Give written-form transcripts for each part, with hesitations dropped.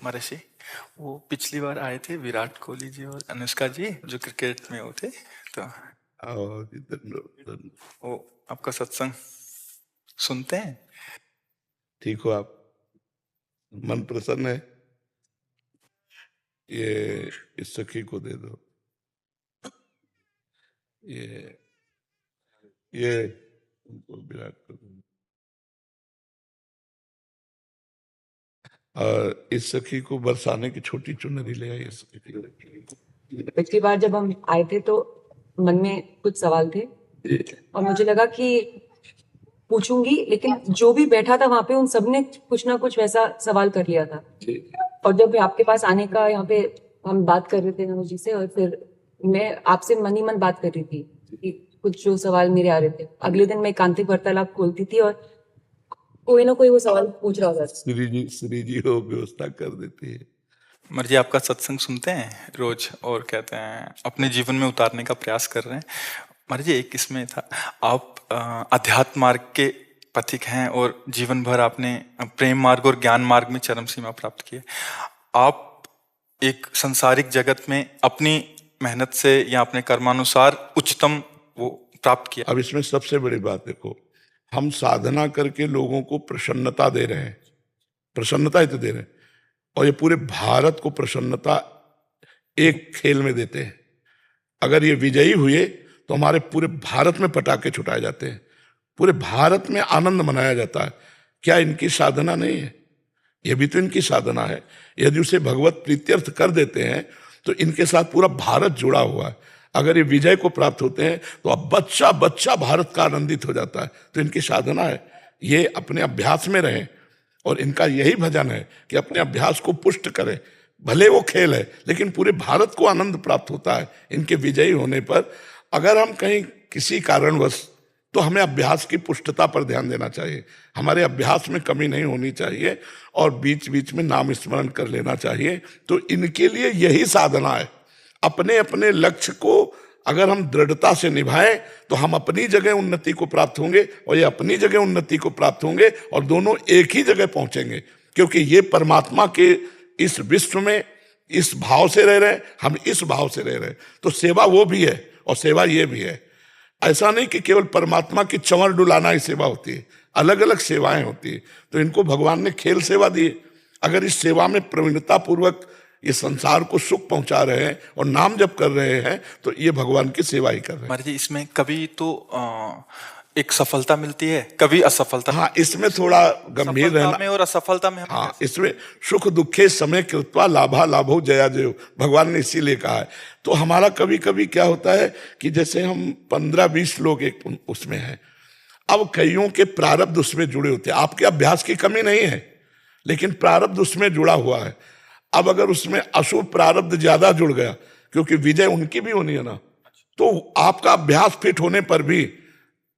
महर्षि, वो पिछली बार आए थे विराट कोहली जी और अनुष्का जी जो क्रिकेट में वो थे, तो वो आपका सत्संग सुनते हैं। ठीक हो आप? मन प्रसन्न है? ये इस सखी को दे दो। ये उनको विराट को दो। और इस सखी को बरसाने की छोटी चुनरी ले आई। पिछली बार जब हम आए थे तो मन में कुछ सवाल थे और मुझे लगा कि पूछूंगी, लेकिन जो भी बैठा था वहां पे उन सब ने कुछ ना कुछ वैसा सवाल कर लिया था। और जब आपके पास आने का यहाँ पे हम बात कर रहे थे नमो जी से, और फिर मैं आपसे मन ही मन बात कर रही थी कि कुछ जो सवाल मेरे आ रहे थे। अगले दिन मैं एकांतिक वार्तालाप खोलती थी और कोई ना कोई वो सवाल पूछ रहा था। श्री जी हो व्यवस्था कर देती है। मर्जी आपका सत्संग सुनते हैं रोज और कहते हैं अपने जीवन में उतारने का प्रयास कर रहे हैं। मर्जी एक इसमें था, आप अध्यात्म मार्ग के पथिक हैं और जीवन भर आपने प्रेम मार्ग और ज्ञान मार्ग में चरम सीमा प्राप्त की है। आप एक संसारिक जगत में अपनी मेहनत से या अपने कर्मानुसार उच्चतम वो प्राप्त किया। अब इसमें सबसे बड़ी बात देखो, हम साधना करके लोगों को प्रसन्नता दे रहे हैं, प्रसन्नता ही तो दे रहे हैं, और ये पूरे भारत को प्रसन्नता एक खेल में देते हैं। अगर ये विजयी हुए तो हमारे पूरे भारत में पटाखे छुटाए जाते हैं, पूरे भारत में आनंद मनाया जाता है। क्या इनकी साधना नहीं है? ये भी तो इनकी साधना है। यदि उसे भगवत प्रीत्यर्थ कर देते हैं तो इनके साथ पूरा भारत जुड़ा हुआ है। अगर ये विजय को प्राप्त होते हैं तो अब बच्चा बच्चा भारत का आनंदित हो जाता है। तो इनकी साधना है, ये अपने अभ्यास में रहें, और इनका यही भजन है कि अपने अभ्यास को पुष्ट करें। भले वो खेल है लेकिन पूरे भारत को आनंद प्राप्त होता है इनके विजयी होने पर। अगर हम कहीं किसी कारणवश, तो हमें अभ्यास की पुष्टता पर ध्यान देना चाहिए। हमारे अभ्यास में कमी नहीं होनी चाहिए और बीच बीच में नाम स्मरण कर लेना चाहिए। तो इनके लिए यही साधना है। अपने अपने लक्ष्य को अगर हम दृढ़ता से निभाएं तो हम अपनी जगह उन्नति को प्राप्त होंगे और ये अपनी जगह उन्नति को प्राप्त होंगे, और दोनों एक ही जगह पहुंचेंगे। क्योंकि ये परमात्मा के इस विश्व में इस भाव से रह रहे हैं, हम इस भाव से रह रहे हैं। तो सेवा वो भी है और सेवा ये भी है। ऐसा नहीं कि केवल परमात्मा की चंवर डुलाना ही सेवा होती है, अलग अलग सेवाएं होती है। तो इनको भगवान ने खेल सेवा दी। अगर इस सेवा में प्रवीणता पूर्वक ये संसार को सुख पहुंचा रहे हैं और नाम जप कर रहे हैं तो ये भगवान की सेवा ही कर रहे हैं। महाराज जी, इसमें कभी तो एक सफलता मिलती है, कभी असफलता। हाँ, इसमें थोड़ा गंभीर रहना में और असफलता में हाँ, इसमें सुख दुखे समय कृत्वा लाभा लाभो जया जयो, भगवान ने इसीलिए कहा है। तो हमारा कभी कभी क्या होता है कि जैसे हम 15-20 लोग एक उसमें हैं, अब कईयों के प्रारब्ध उसमें जुड़े होते हैं। आपके अभ्यास की कमी नहीं है लेकिन प्रारब्ध उसमें जुड़ा हुआ है। अब अगर उसमें अशुभ प्रारब्ध ज्यादा जुड़ गया, क्योंकि विजय उनकी भी होनी है ना, तो आपका अभ्यास फिट होने पर भी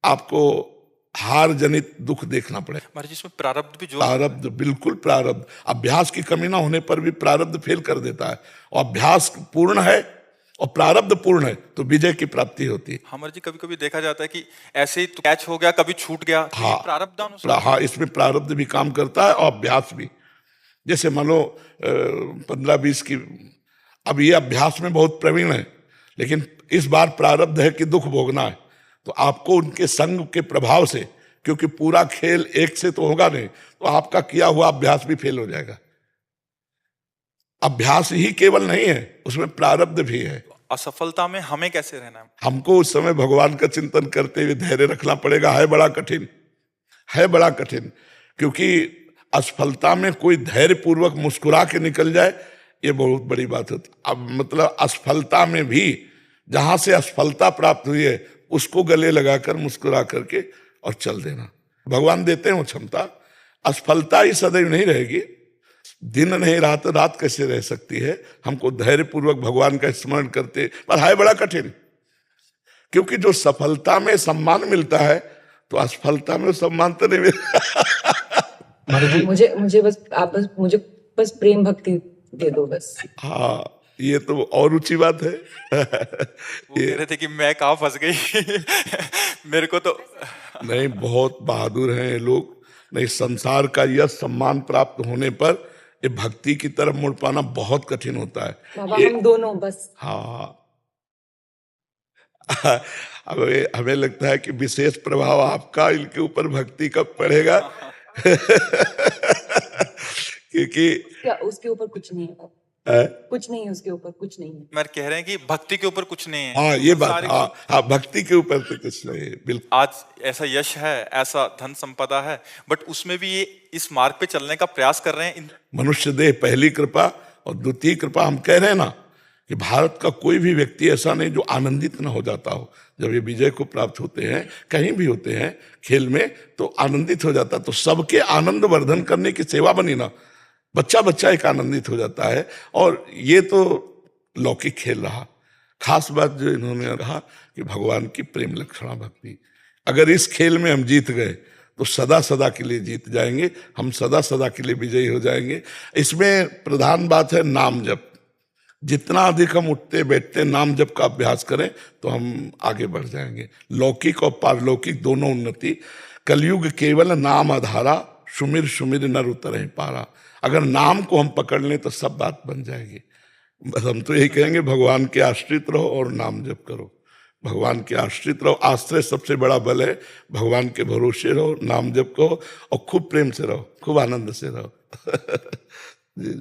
आपको हार जनित दुख देखना पड़ेगा। महाराज जी, इसमें प्रारब्ध भी जो प्रारब्ध, बिल्कुल प्रारब्ध, अभ्यास की कमी ना होने पर भी प्रारब्ध फेल कर देता है। और अभ्यास पूर्ण है और प्रारब्ध पूर्ण है तो विजय की प्राप्ति होती है। हमारे जी कभी कभी देखा जाता है कि ऐसे ही तो कैच हो गया, कभी छूट गया। हाँ, प्रारब्ध हाँ, इसमें प्रारब्ध भी काम करता है और अभ्यास भी। जैसे मानो 15-20 की, अब ये अभ्यास में बहुत प्रवीण है लेकिन इस बार प्रारब्ध है कि दुख भोगना है, तो आपको उनके संग के प्रभाव से, क्योंकि पूरा खेल एक से तो होगा नहीं, तो आपका किया हुआ अभ्यास भी फेल हो जाएगा। अभ्यास ही केवल नहीं है, उसमें प्रारब्ध भी है। असफलता में हमें कैसे रहना है? हमको उस समय भगवान का चिंतन करते हुए धैर्य रखना पड़ेगा। है बड़ा कठिन, है बड़ा कठिन, क्योंकि असफलता में कोई धैर्य पूर्वक मुस्कुरा के निकल जाए, ये बहुत बड़ी बात होती। अब मतलब असफलता में भी जहां से असफलता प्राप्त हुई है उसको गले लगाकर मुस्कुरा करके और चल देना। भगवान देते हैं वो क्षमता। असफलता ही सदैव नहीं रहेगी, दिन नहीं रात, रात कैसे रह सकती है। हमको धैर्य पूर्वक भगवान का स्मरण करते, पर है बड़ा कठिन, क्योंकि जो सफलता में सम्मान मिलता है तो असफलता में सम्मान तो नहीं मिलता। मुझे बस आप मुझे बस प्रेम भक्ति दे दो बस। हाँ, ये तो और ऊंची बात है। वो कह रहे थे कि मैं कहाँ फंस गई। मेरे को तो नहीं, बहुत बहादुर हैं ये लोग। नहीं, संसार का यह सम्मान प्राप्त होने पर ये भक्ति की तरफ मुड़ पाना बहुत कठिन होता है। बाबा ये हम दोनों बस हाँ हमें हमें लगता है कि विशेष प्रभाव आपका इनके ऊपर भक्ति कब पड़ेगा क्योंकि क्या उसके ऊपर कुछ नहीं है, अ, कुछ नहीं है उसके ऊपर, कुछ नहीं है। मैं कह रहे हैं कि भक्ति के ऊपर कुछ नहीं है। हाँ ये बात, सारी हाँ हाँ भक्ति के ऊपर तो कुछ नहीं है, बिल्कुल। आज ऐसा यश है, ऐसा धन संपदा है, बट उसमें भी ये इस मार्ग पे चलने का प्रयास कर रहे हैं। मनुष्य देह पहली कृपा और द्वितीय कृपा। हम कह रहे हैं ना कि भारत का कोई भी व्यक्ति ऐसा नहीं जो आनंदित न हो जाता हो जब ये विजय को प्राप्त होते हैं, कहीं भी होते हैं खेल में, तो आनंदित हो जाता। तो सबके आनंद वर्धन करने की सेवा बनी ना, बच्चा बच्चा एक आनंदित हो जाता है। और ये तो लौकिक खेल रहा। खास बात जो इन्होंने कहा कि भगवान की प्रेम लक्षणा भक्ति, अगर इस खेल में हम जीत गए तो सदा सदा के लिए जीत जाएंगे, हम सदा सदा के लिए विजयी हो जाएंगे। इसमें प्रधान बात है नाम जप। जितना अधिक हम उठते बैठते नाम जप का अभ्यास करें तो हम आगे बढ़ जाएंगे। लौकिक और पारलौकिक दोनों उन्नति। कलयुग केवल नाम आधारा, सुमिर सुमिर नर उतरहि पारा। अगर नाम को हम पकड़ लें तो सब बात बन जाएगी। बस हम तो यही कहेंगे, भगवान के आश्रित रहो और नाम जप करो। भगवान के आश्रित रहो, आश्रय सबसे बड़ा बल है। भगवान के भरोसे रहो, नाम जप करो और खूब प्रेम से रहो, खूब आनंद से रहो। जी।